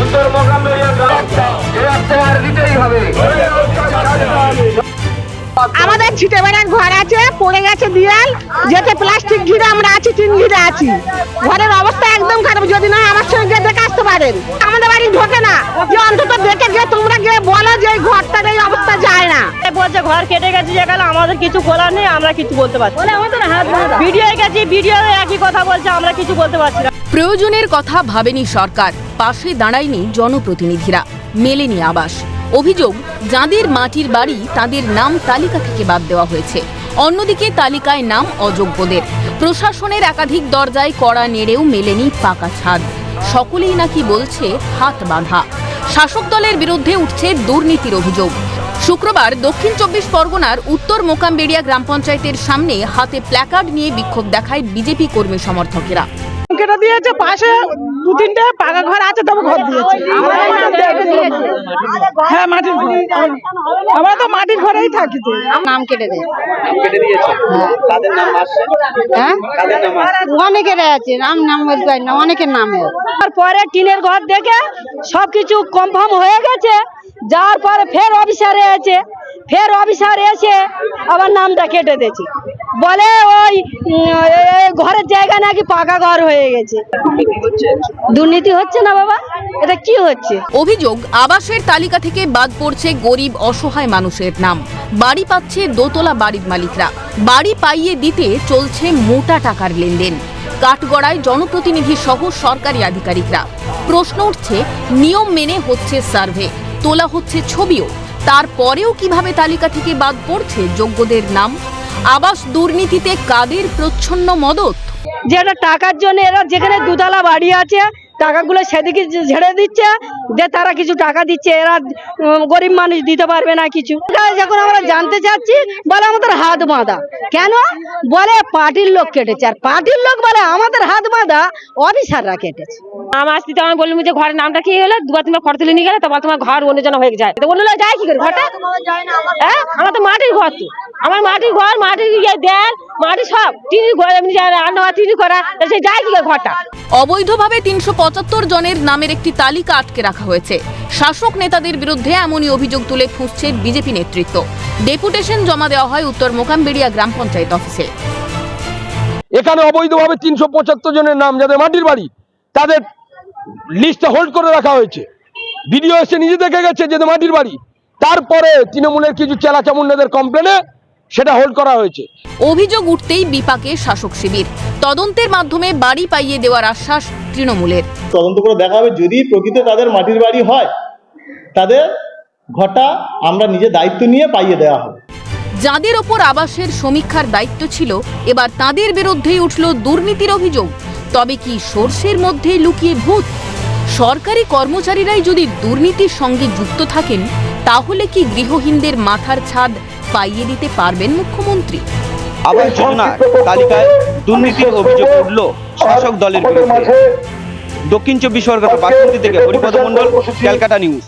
উত্তর মোকামবেড়িয়া দিতেই হবে। আমাদের ছিটে বেড়ার ঘর আছে, পড়ে গেছে দিয়াল, যেতে প্লাস্টিক ঘিরে আমরা আছি, টিন ঘিরে আছি। ঘরের অবস্থা একদম খারাপ, যদি না আমার সঙ্গে দেখে আসতে পারেন। আমাদের বাড়ি ঢোকে না, যে অন্তত দেখে গিয়ে তোমরা গিয়ে বলো যে এই ঘরটার এই অবস্থা যায় না। বলছে ঘর কেটে গেছে, যেখানে আমাদের কিছু বলার নেই, আমরা কিছু বলতে পারছি না। ভিডিও গেছি, ভিডিও একই কথা বলছে, আমরা কিছু বলতে পারছি না। প্রয়োজনের কথা ভাবেনি সরকার, পাশে দাঁড়ায়নি জনপ্রতিনিধিরা, মেলেনি আবাস। অভিযোগ, যাদের মাটির বাড়ি তাদের নাম তালিকা থেকে বাদ দেওয়া হয়েছে। অন্যদিকে তালিকায় নাম অযোগ্যদের। প্রশাসনের একাধিক দরজায় কড়া নেড়েও মেলেনি পাকা ছাদ। সকলেই নাকি বলছে হাত বাঁধা। শাসক দলের বিরুদ্ধে উঠছে দুর্নীতির অভিযোগ। শুক্রবার দক্ষিণ 24 পরগনার উত্তর মোকামবেড়িয়া গ্রাম পঞ্চায়েতের সামনে হাতে প্ল্যাকার্ড নিয়ে বিক্ষোভ দেখায় বিজেপি কর্মী সমর্থকেরা। কেটে দিয়েছে, পাশে দু তিনটে পাকা ঘর আছে, তবে ঘর দিয়েছে। হ্যাঁ, মাটির ঘর, আমরা তো মাটির ঘরেই থাকি। তো নাম কেটে দেয়, অনেকের আছে নাম বলতে পারি না, অনেকের নামে। তারপরে টিনের ঘর দেখে সবকিছু কনফার্ম হয়ে গেছে, যাওয়ার পরে ফের অফিসার এসে আবার নামটা কেটে দিয়েছে, বলে ওই ঘরের জায়গা নাকি পাকা ঘর হয়ে গেছে। দুর্নীতি হচ্ছে না বাবা, এটা কি হচ্ছে? অভিযোগ, আবাসের তালিকা থেকে বাদ পড়ছে গরিব অসহায় মানুষের নাম। বাড়ি পাচ্ছে দোতলা বাড়ির মালিকরা। বাড়ি পাইয়ে দিতে চলছে মোটা টাকার লেনদেন। কাঠগড়ায় জনপ্রতিনিধি সহ সরকারি আধিকারিকরা। প্রশ্ন উঠছে, নিয়ম মেনে হচ্ছে সার্ভে, তোলা হচ্ছে ছবিও, তারপরেও কিভাবে তালিকা থেকে বাদ পড়ছে যোগ্যদের নাম? আবাস দুর্নীতিতে কাদের প্রচ্ছন্ন মদত? যেটা টাকার জন্য এরা যেখানে দুতলা বাড়ি আছে, টাকাগুলো সেদিকে ঝেড়ে দিচ্ছে, যে তারা কিছু টাকা দিচ্ছে, এরা গরিব মানুষ দিতে পারবে না কিছু। যখন আমরা জানতে চাচ্ছি, বলে আমাদের হাত বাঁধা। কেন? বলে পার্টির লোক কেটেছে। আর পার্টির লোক বলে আমাদের হাত বাঁধা অফিসাররা কেটেছে। নাম আসতে তো আমি বললাম যে ঘরের নামটা কি হলো, দুবার তোমার ফটো তুলে নিয়ে গেলে, তারপর তোমার ঘর অন্যজন হয়ে যায়। তো অন্য লোক যায় কি করে ঘরটা? হ্যাঁ, আমার তো মাটির ঘর, তো আমার মাটির ঘর, মাটির দেয়াল, মাটি সব টিনি ঘর, এমনি রান্না টিনি করা, সে যায় কি করে ঘরটা? অবৈধভাবে 375 জনের নামের একটি তালিকা আটকে রাখা হয়েছে। শাসক নেতাদের বিরুদ্ধে এমনই অভিযোগ তুলে ফুঁসছে বিজেপি নেতৃত্ব। ডেপুটেশন জমা দেওয়া হয় উত্তর মোকামবেড়িয়া গ্রাম পঞ্চায়েত অফিসে। এখানে অবৈধভাবে 375 জনের নাম, যাদের মাটির বাড়ি, তাদের লিস্টে হোল্ড করে রাখা হয়েছে। ভিডিও এসে নিজে দেখে গেছে যে মাটির বাড়ি, তারপরে তৃণমূলের কিছু চেলা চামুন্ডাদের কমপ্লেনে সেটা হোল্ড করা হয়েছে। অভিযোগ উঠতেই বিপাকে শাসক শিবির। তদন্তের মাধ্যমে বাড়ি পাইয়ে দেওয়ার আশ্বাস তৃণমূলের। তদন্ত করে দেখা হবে, যদি প্রকৃত তাদের মাটির বাড়ি হয়, তাদের ঘরটা আমরা নিজে দায়িত্ব নিয়ে পাইয়ে দেওয়া হবে। যাদের ওপর আবাসের সমীক্ষার দায়িত্ব ছিল, এবার তাদের বিরুদ্ধেই উঠল দুর্নীতির অভিযোগ। তবে কি সর্ষের মধ্যে লুকিয়ে ভূত? সরকারি কর্মচারীরাই যদি দুর্নীতির সঙ্গে যুক্ত থাকেন, তাহলে কি গৃহহীনদের মাথার ছাদ পাইয়ে দিতে পারবেন মুখ্যমন্ত্রী? আবাস যোজনা তালিকায় দুর্নীতির অভিযোগ উঠল শাসক দলের বিরুদ্ধে। দক্ষিণ 24 পরগনা বাসন্তী থেকে হরিপদ মণ্ডল, ক্যালকাটা নিউজ।